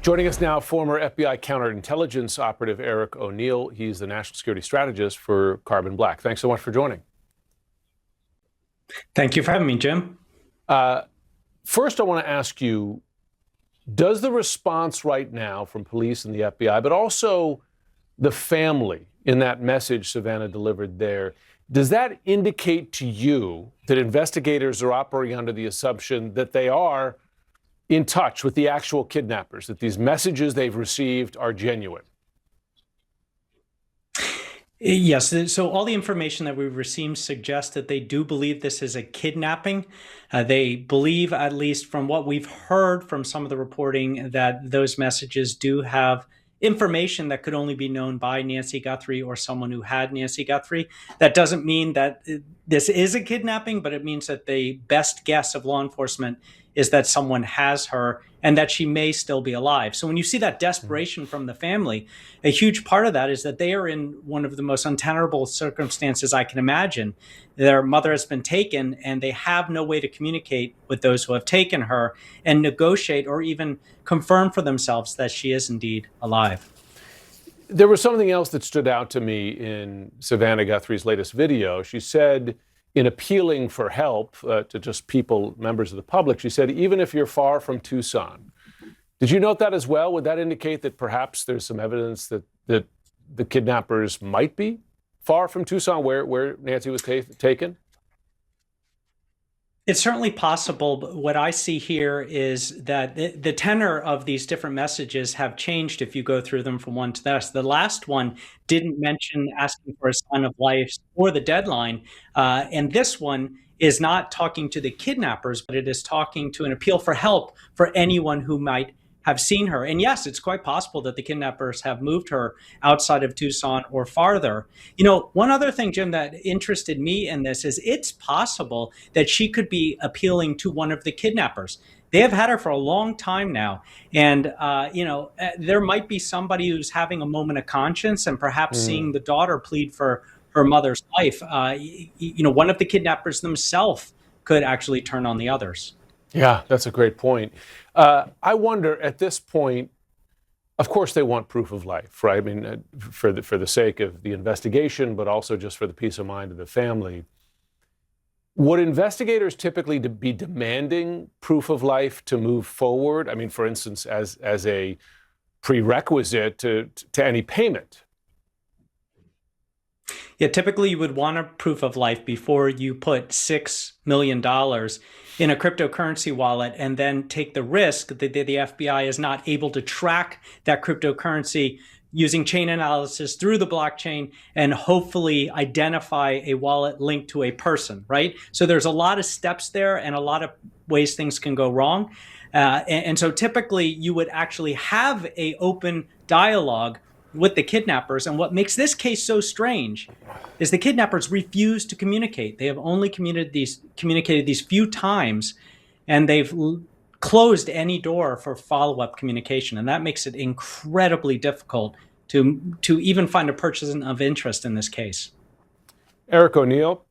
Joining us now, former FBI counterintelligence operative Eric O'Neill. He's the national security strategist for Carbon Black. Thanks so much for joining. Thank you for having me, Jim. First, I want to ask you, does the response right now from police and the FBI, but also the family in that message Savannah delivered there, does that indicate to you that investigators are operating under the assumption that they are in touch with the actual kidnappers, that these messages they've received are genuine? Yes, so all the information that we've received suggests that they do believe this is a kidnapping. They believe, at least from what we've heard from some of the reporting, that those messages do have information that could only be known by Nancy Guthrie or someone who had Nancy Guthrie. That doesn't mean that this is a kidnapping, but it means that the best guess of law enforcement is that someone has her and that she may still be alive. So when you see that desperation from the family, a huge part of that is that they are in one of the most untenable circumstances I can imagine. Their mother has been taken and they have no way to communicate with those who have taken her and negotiate or even confirm for themselves that she is indeed alive. There was something else that stood out to me in Savannah Guthrie's latest video. She said, in appealing for help to just people, members of the public, she said, even if you're far from Tucson. Did you note that as well? Would that indicate that perhaps there's some evidence that the kidnappers might be far from Tucson, where Nancy was taken? It's certainly possible, but what I see here is that the tenor of these different messages have changed if you go through them from one to the next. The last one didn't mention asking for a sign of life or the deadline, and this one is not talking to the kidnappers, but it is talking to an appeal for help for anyone who might have seen her. And yes, it's quite possible that the kidnappers have moved her outside of Tucson or farther. You know, one other thing, Jim, that interested me in this is it's possible that she could be appealing to one of the kidnappers. They have had her for a long time now. And, there might be somebody who's having a moment of conscience and perhaps seeing the daughter plead for her mother's life. One of the kidnappers themselves could actually turn on the others. Yeah, that's a great point. I wonder at this point, of course they want proof of life, right? I mean, for the sake of the investigation, but also just for the peace of mind of the family. Would investigators typically be demanding proof of life to move forward? I mean, for instance, as a prerequisite to any payment? Yeah, typically you would want a proof of life before you put $6 million in a cryptocurrency wallet and then take the risk that the FBI is not able to track that cryptocurrency using chain analysis through the blockchain and hopefully identify a wallet linked to a person, right? So there's a lot of steps there and a lot of ways things can go wrong. And so typically you would actually have an open dialogue with the kidnappers. And what makes this case so strange is the kidnappers refuse to communicate. They have only communicated these few times, and they've closed any door for follow-up communication. And that makes it incredibly difficult to even find a person of interest in this case. Eric O'Neill,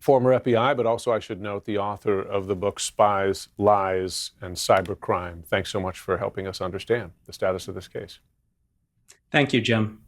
former FBI, but also I should note the author of the book Spies, Lies, and Cybercrime. Thanks so much for helping us understand the status of this case. Thank you, Jim.